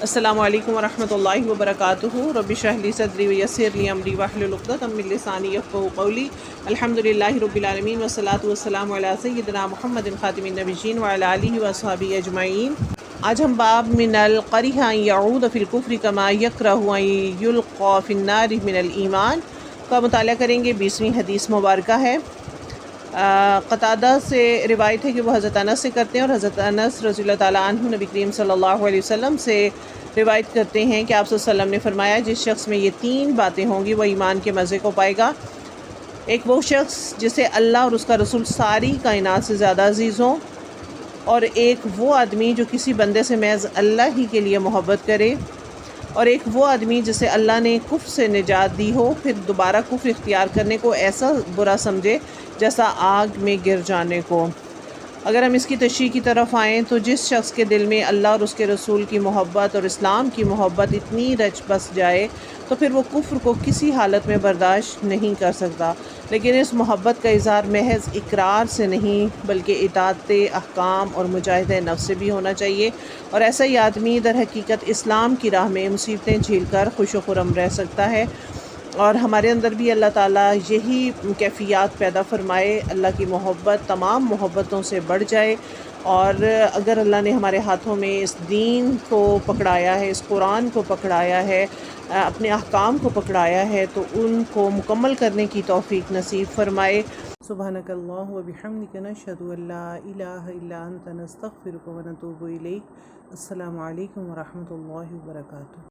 السلام علیکم ورحمۃ اللہ وبرکاتہ۔ رب اشرح لی صدری ویسر لی امری واحلل عقدۃ من لسانی یفقہوا قولی۔ الحمد للہ رب العالمین والصلاۃ والسلام علی سیدنا محمد خاتم النبیین وعلی آلہ واصحابہ اجمعین۔ آج ہم باب من القریح ان یعود فی الکفر کما یکرہ ان یلقی فی النار من الایمان کا مطالعہ کریں گے۔ 20ویں حدیث مبارکہ ہے۔ قتادہ سے روایت ہے کہ وہ حضرت انس سے کرتے ہیں، اور حضرت انس رضی اللہ تعالیٰ عنہ نبی کریم صلی اللہ علیہ وسلم سے روایت کرتے ہیں کہ آپ صلی اللہ علیہ وسلم نے فرمایا، جس شخص میں یہ 3 باتیں ہوں گی وہ ایمان کے مزے کو پائے گا۔ ایک وہ شخص جسے اللہ اور اس کا رسول ساری کائنات سے زیادہ عزیز ہوں، اور ایک وہ آدمی جو کسی بندے سے محض اللہ ہی کے لیے محبت کرے، اور ایک وہ آدمی جسے اللہ نے کفر سے نجات دی ہو، پھر دوبارہ کفر اختیار کرنے کو ایسا برا سمجھے جیسا آگ میں گر جانے کو۔ اگر ہم اس کی تشریح کی طرف آئیں تو جس شخص کے دل میں اللہ اور اس کے رسول کی محبت اور اسلام کی محبت اتنی رچ بس جائے تو پھر وہ کفر کو کسی حالت میں برداشت نہیں کر سکتا، لیکن اس محبت کا اظہار محض اقرار سے نہیں بلکہ اطاعت احکام اور مجاہدہ نفس سے بھی ہونا چاہیے، اور ایسا ہی آدمی در حقیقت اسلام کی راہ میں مصیبتیں جھیل کر خوش و خرم رہ سکتا ہے۔ اور ہمارے اندر بھی اللہ تعالیٰ یہی کیفیات پیدا فرمائے، اللہ کی محبت تمام محبتوں سے بڑھ جائے، اور اگر اللہ نے ہمارے ہاتھوں میں اس دین کو پکڑایا ہے، اس قرآن کو پکڑایا ہے، اپنے احکام کو پکڑایا ہے، تو ان کو مکمل کرنے کی توفیق نصیب فرمائے۔ سبحانک اللہ و بحمدک نشہد ان لا الہ الا انت نستغفرک و نتوب الیک۔ السلام علیکم ورحمۃ اللہ وبرکاتہ۔